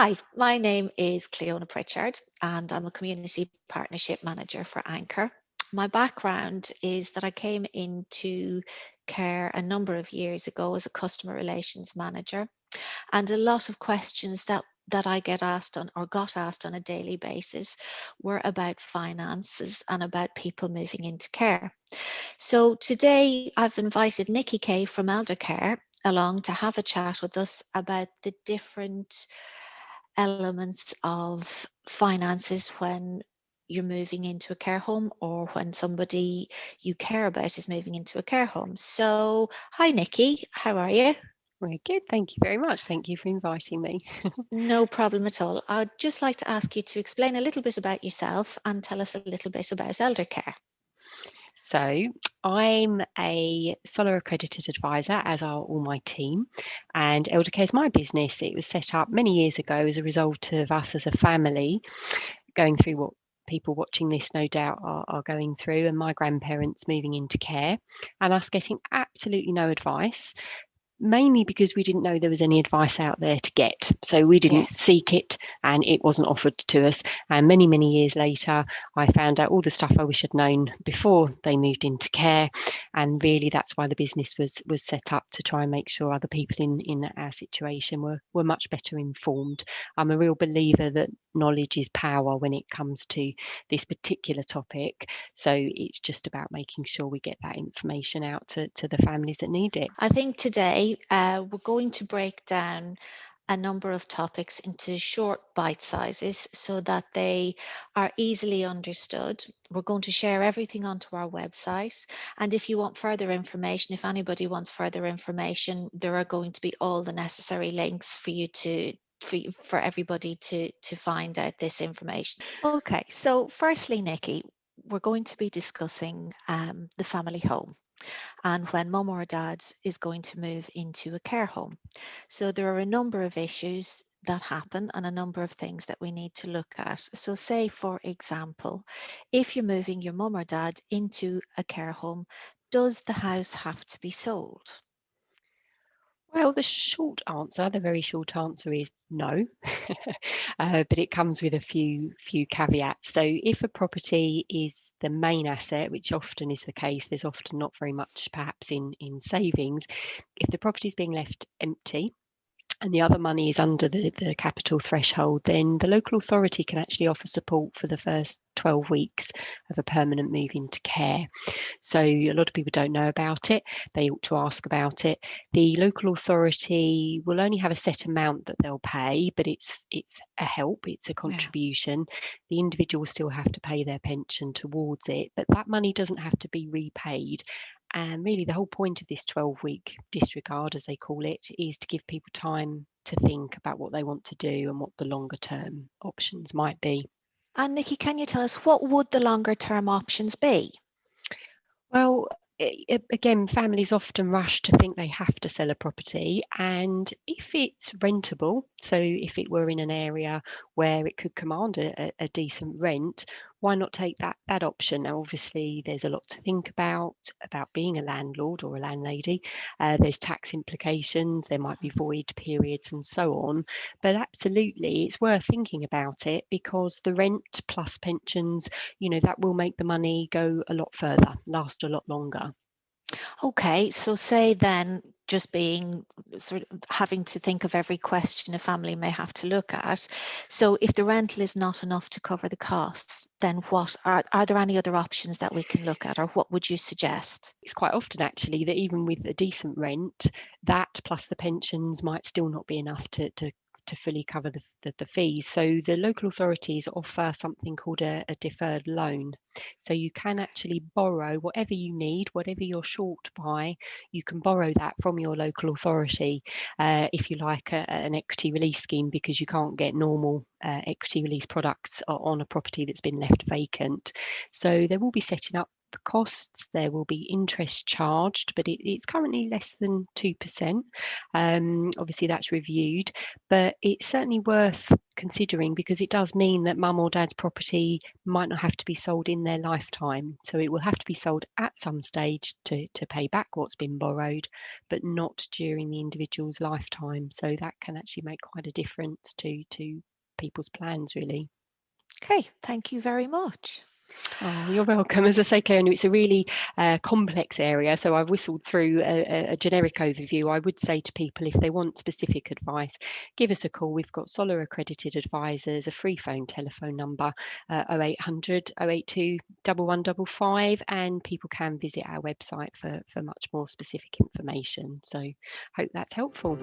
Hi, my name is Cliona Pritchard and I'm a Community Partnership Manager for Anchor. My background is that I came into care a number of years ago as a customer relations manager, and a lot of questions that I get asked on or got asked on a daily basis were about finances and about people moving into care. So today I've invited Nicky Kay from Eldercare along to have a chat with us about the different elements of finances when you're moving into a care home or when somebody you care about is moving into a care home. So, hi Nicky, how are you? Very good. Thank you very much. Thank you for inviting me. No problem at all. I'd just like to ask you to explain a little bit about yourself and tell us a little bit about Eldercare. So, I'm a solo accredited advisor, as are all my team, and Eldercare is my business. It was set up many years ago as a result of us as a family going through what people watching this no doubt are going through, and my grandparents moving into care, and us getting absolutely no advice. Mainly because we didn't know there was any advice out there to get. So we didn't Yes. seek it and it wasn't offered to us. And many, many years later, I found out all the stuff I wish I'd known before they moved into care. And really that's why the business was set up, to try and make sure other people in our situation were much better informed. I'm a real believer that knowledge is power when it comes to this particular topic. So it's just about making sure we get that information out to the families that need it. I think today we're going to break down a number of topics into short bite sizes so that they are easily understood. We're going to share everything onto our website. And if you want further information, if anybody wants further information, there are going to be all the necessary links for you to for everybody to find out this information. Okay, so firstly, Nicky, we're going to be discussing the family home and when mum or dad is going to move into a care home. So there are a number of issues that happen and a number of things that we need to look at. So say, for example, if you're moving your mum or dad into a care home, does the house have to be sold? Well, the very short answer is no, but it comes with a few caveats. So, if a property is the main asset, which often is the case, there's often not very much perhaps in savings. If the property is being left empty and the other money is under the capital threshold, then the local authority can actually offer support for the first 12 weeks of a permanent move into care. So a lot of people don't know about it. They ought to ask about it. The local authority will only have a set amount that they'll pay, but it's a help, it's a Yeah. contribution. The individual will still have to pay their pension towards it, but that money doesn't have to be repaid. And really, the whole point of this 12-week disregard, as they call it, is to give people time to think about what they want to do and what the longer term options might be. And Nicky, can you tell us what would the longer term options be? Well, again, families often rush to think they have to sell a property, and if it's rentable, so if it were in an area where it could command a decent rent, why not take that option? Now, obviously, there's a lot to think about being a landlord or a landlady. There's tax implications, there might be void periods, and so on. But absolutely, it's worth thinking about it, because the rent plus pensions, that will make the money go a lot further, last a lot longer. Okay, so say then, just being sort of having to think of every question a family may have to look at. So if the rental is not enough to cover the costs, then what are there any other options that we can look at, or what would you suggest? It's quite often actually that even with a decent rent, that plus the pensions might still not be enough to fully cover the fees. So the local authorities offer something called a deferred loan. So you can actually borrow whatever you need, whatever you're short by, you can borrow that from your local authority, if you like an equity release scheme, because you can't get normal equity release products on a property that's been left vacant. So they will be setting up the costs. There will be interest charged, but it's currently less than 2%. Obviously, that's reviewed, but it's certainly worth considering because it does mean that mum or dad's property might not have to be sold in their lifetime. So it will have to be sold at some stage to pay back what's been borrowed, but not during the individual's lifetime. So that can actually make quite a difference to people's plans, really. Okay, thank you very much. Oh, you're welcome. As I say, Cliona, it's a really complex area. So I've whistled through a generic overview. I would say to people, if they want specific advice, give us a call. We've got Solar accredited advisors, a free phone telephone number, 0800 082 1155, and people can visit our website for much more specific information. So hope that's helpful.